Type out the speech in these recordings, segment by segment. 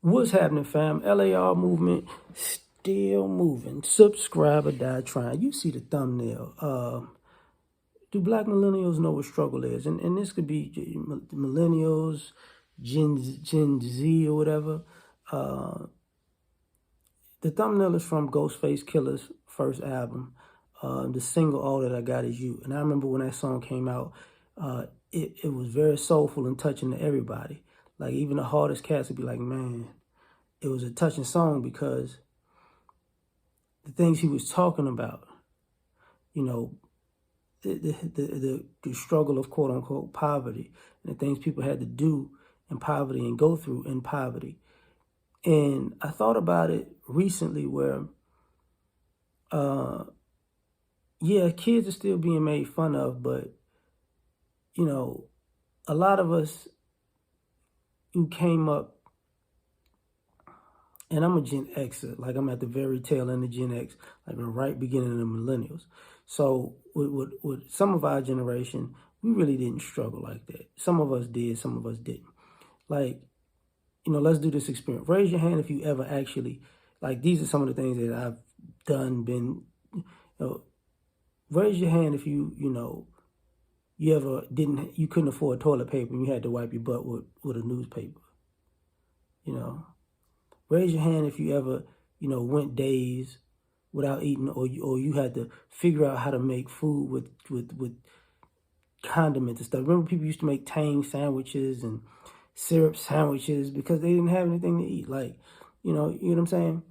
What's happening, fam? L.A.R movement still moving. Subscribe or die trying. You see the thumbnail. Do black millennials know what struggle is? And this could be millennials, Gen Z, or whatever. The thumbnail is from Ghostface Killer's first album. The single "All That I Got Is You." And I remember when that song came out, it was very soulful and touching to everybody. Like even the hardest cats would be like, man, it was a touching song because the things he was talking about, you know, the struggle of quote unquote poverty and the things people had to do in poverty and go through in poverty. And I thought about it recently where, yeah, kids are still being made fun of, but, you know, a lot of us who came up, and I'm a Gen Xer, like I'm at the very tail end of Gen X, like the right beginning of the millennials. So with some of our generation, we really didn't struggle like that. Some of us did, some of us didn't. Like, you know, let's do this experiment. Raise your hand if you ever actually, like these are some of the things that I've done, raise your hand if you couldn't afford toilet paper and you had to wipe your butt with a newspaper, you know. Raise your hand if you ever, went days without eating, or you had to figure out how to make food with condiments and stuff. Remember, people used to make tang sandwiches and syrup sandwiches because they didn't have anything to eat. Like, you know what I'm saying?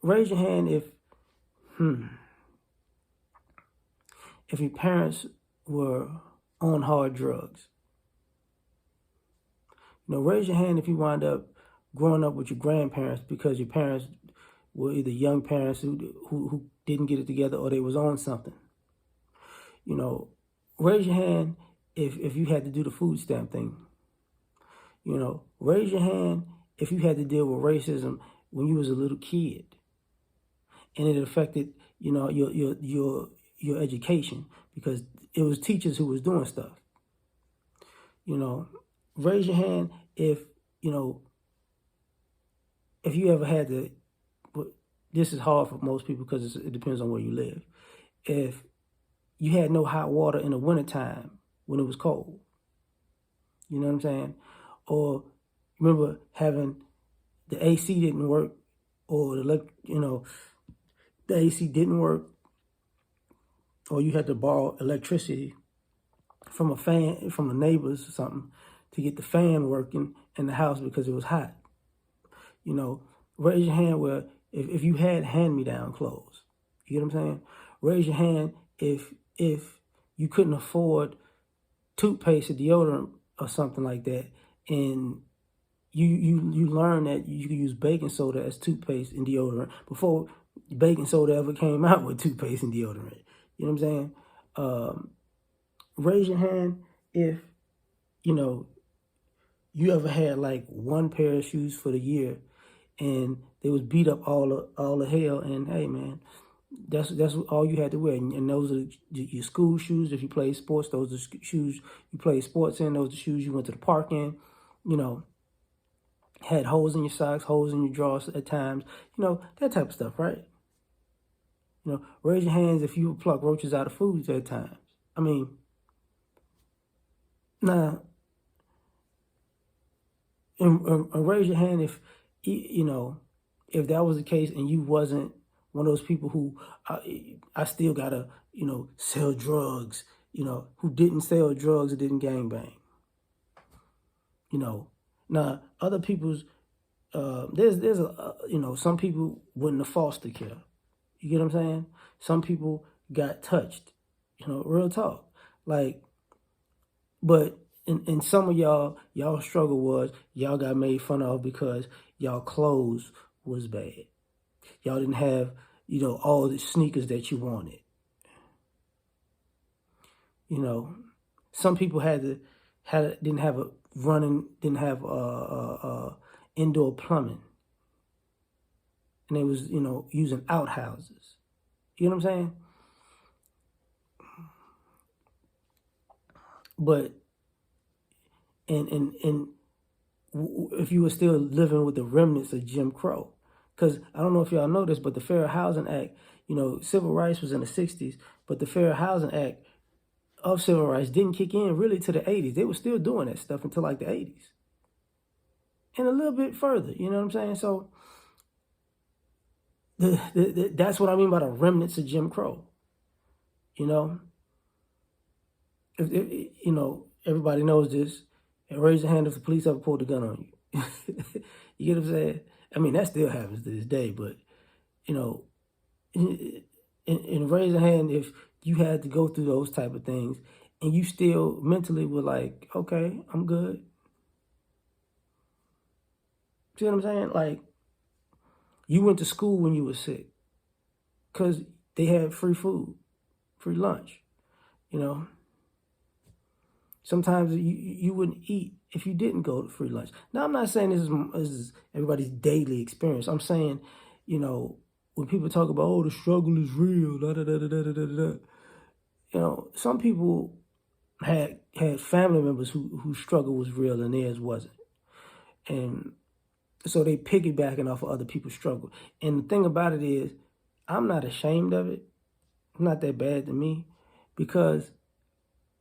Raise your hand if your parents were on hard drugs. Raise your hand if you wind up growing up with your grandparents because your parents were either young parents who didn't get it together or they was on something. Raise your hand if you had to do the food stamp thing. Raise your hand if you had to deal with racism when you was a little kid and it affected, your education because it was teachers who was doing stuff. Raise your hand if you ever had to, this is hard for most people because it depends on where you live. If you had no hot water in the wintertime when it was cold, you know what I'm saying? Or remember having the AC didn't work or the AC didn't work or you had to borrow electricity from a fan, from the neighbors or something to get the fan working in the house because it was hot. Raise your hand where if you had hand-me-down clothes. You get what I'm saying? Raise your hand if you couldn't afford toothpaste or deodorant or something like that, and you learned that you could use baking soda as toothpaste and deodorant before baking soda ever came out with toothpaste and deodorant. You know what I'm saying? Raise your hand if, you ever had like one pair of shoes for the year and they was beat up all the hell, and hey man, that's all you had to wear, and those are your school shoes. If you play sports, those are shoes you play sports in. Those are shoes you went to the park in. Had holes in your socks, holes in your drawers at times. That type of stuff, right? Raise your hands if you would pluck roaches out of foods at times. I mean, now, and raise your hand if if that was the case and you wasn't one of those people who I still gotta sell drugs, who didn't sell drugs or didn't gangbang. Now other people's there's some people went into foster care. You get what I'm saying? Some people got touched. Real talk. Like, but in some of y'all struggle was y'all got made fun of because y'all clothes was bad. Y'all didn't have, all the sneakers that you wanted. Some people didn't have indoor plumbing. And they was, using outhouses. You know what I'm saying? But and if you were still living with the remnants of Jim Crow. Because I don't know if y'all know this, but the Fair Housing Act, civil rights was in the 60s, but the Fair Housing Act of civil rights didn't kick in really to the 80s. They were still doing that stuff until like the 80s. And a little bit further, you know what I'm saying? So that's what I mean by the remnants of Jim Crow. Everybody knows this. And raise your hand if the police ever pulled a gun on you. You get what I'm saying? I mean, that still happens to this day, but, and raise your hand if you had to go through those type of things and you still mentally were like, okay, I'm good. See what I'm saying? Like, you went to school when you were sick because they had free food, free lunch, Sometimes you wouldn't eat if you didn't go to free lunch. Now, I'm not saying this is everybody's daily experience. I'm saying, when people talk about, oh, the struggle is real, some people had family members whose struggle was real and theirs wasn't. And so they piggybacking off of other people's struggle. And the thing about it is, I'm not ashamed of it. It's not that bad to me because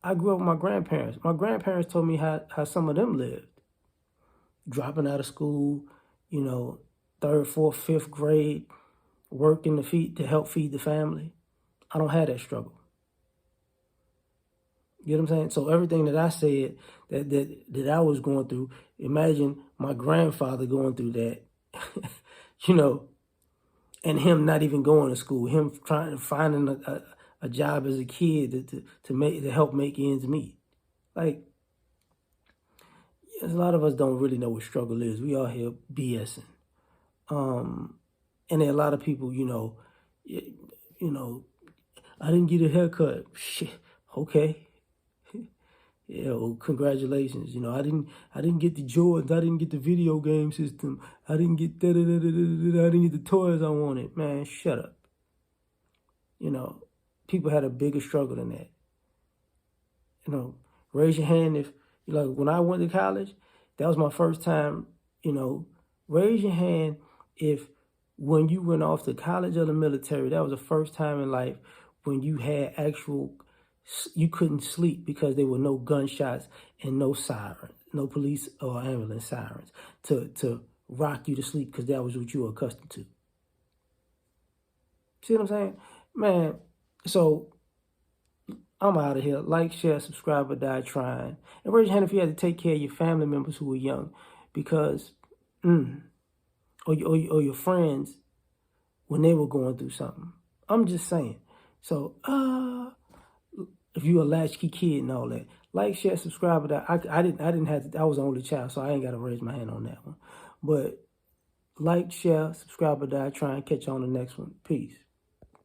I grew up with my grandparents. My grandparents told me how some of them lived. Dropping out of school, 3rd, 4th, 5th grade, working to help feed the family. I don't have that struggle. You know what I'm saying? So everything that I said that I was going through, imagine my grandfather going through that, and him not even going to school, him finding a job as a kid to help make ends meet. Like, a lot of us don't really know what struggle is. We all here BSing. And there are a lot of people, I didn't get a haircut. Shit, okay. Yeah, well, congratulations. I didn't get the Jordans. I didn't get the video game system. I didn't get I didn't get the toys I wanted. Man, shut up. People had a bigger struggle than that. Raise your hand if, when I went to college, that was my first time, raise your hand if when you went off to college or the military, that was the first time in life when you had you couldn't sleep because there were no gunshots and no sirens, no police or ambulance sirens to rock you to sleep because that was what you were accustomed to. See what I'm saying? Man, so I'm out of here. Like, share, subscribe, or die trying. And raise your hand if you had to take care of your family members who were young because, or your friends when they were going through something. I'm just saying. So, if you a latchkey kid and all that, like, share, subscribe, or die. I didn't have to, I was the only child, so I ain't got to raise my hand on that one. But like, share, subscribe, or die trying. Catch you on the next one. Peace.